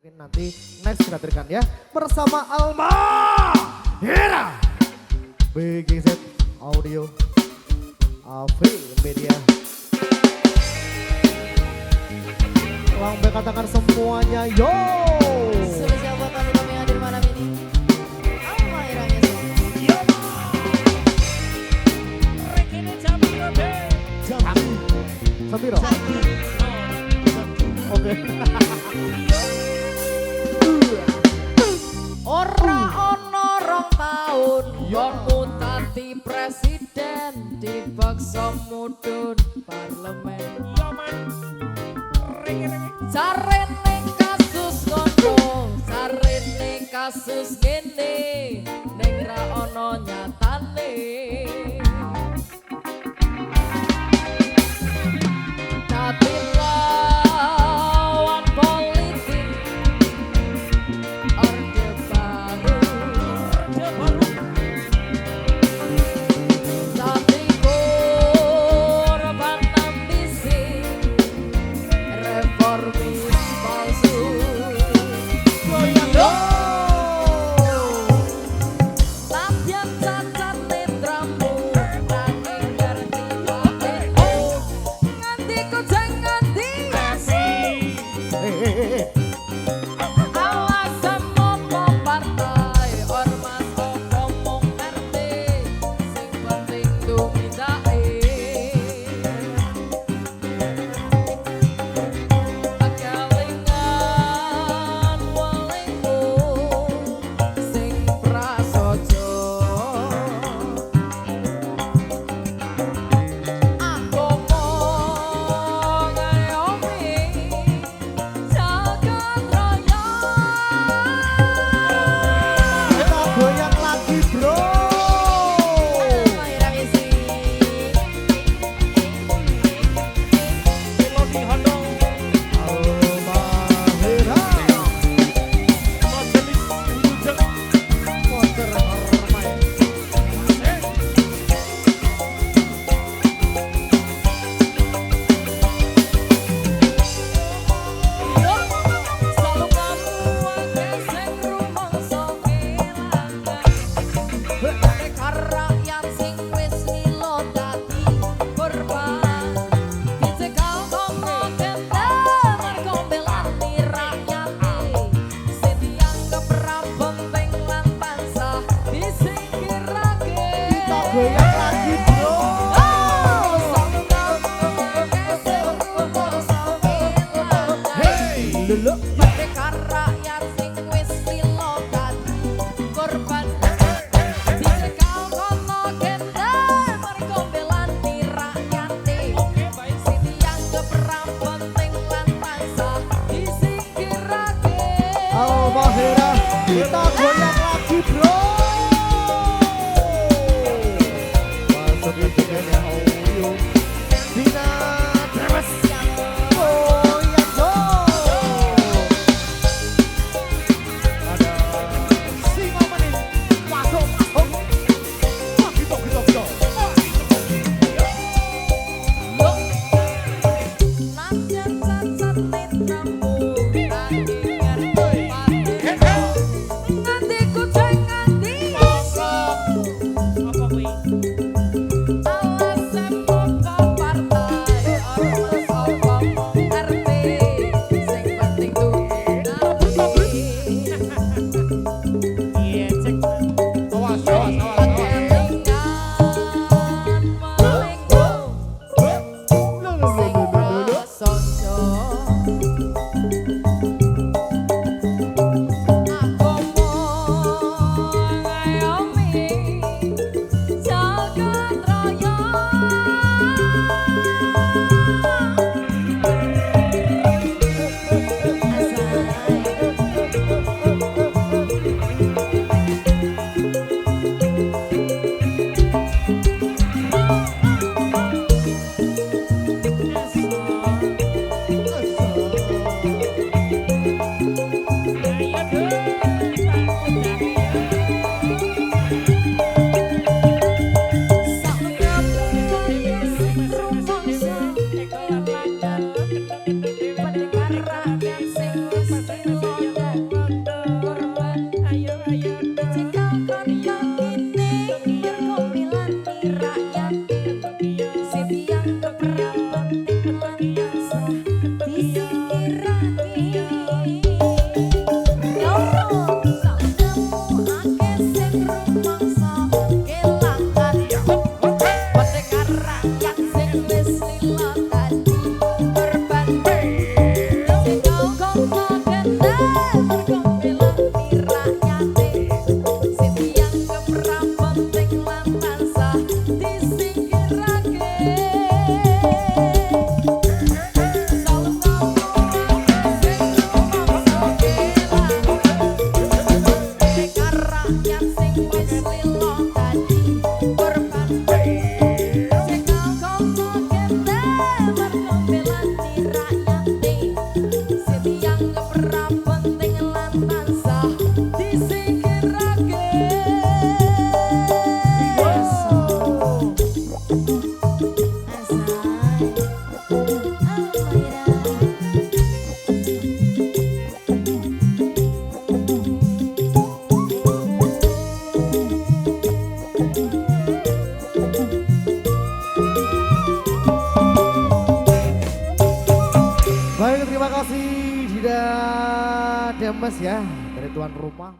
Mungkin nanti next kita hadirkan ya bersama Alma Hera BGZ Audio Afri Media. Lambai katakan semuanya yo. Spesial buat kami yang hadir malam ini. Alma Hera Music. Sabiro. Oke. Ora ono rong taun wongku tadi presiden dipaksa mudhun parlemen. Jarene kasus ngono, jarene kasus ngene, ning ra ono nyatane. Tapi lawan politik Orde Baru, tapi korban ambisi reformis palsu. Latihan cacat netramu nanging ngerti patemu nganti kucing nganti alasan mopo partai ormas opo mung ngerti sing penting tuminake kelingan welingmu sing prasaja aku mau ngayomi jagat raya. Kita goyang lagi bro. Alma Hera Music. Alma Hera. Monster Hermai. Selalu kamu ake sing rumangsa kelangan. Mereka rakyat sing wis lilo dadi korban. Dicegal kono kente mergo mbelani rakyate. Sing dianggap ra penting lan tansah disingkirake. Kita goyang lagi bro. Selalu kamu ake sing rumangsa kelangan. Lulu. Mereka rakyat sing wis lilo dadi korban. Dicegal kono kente mergo mbelani rakyate. Sing dianggap ra penting lan tansah disingkirake. Alma Hera. Kita goyang lagi bro. Masuk ke ya audio. Dina Travis. Goyang dong. Ada Singo Manis. Masuk. Gitu. Latihan cacat netramu nanging ngerti patemu nganti kucing nganti terima kasih Dida Demes ya dari tuan rumah.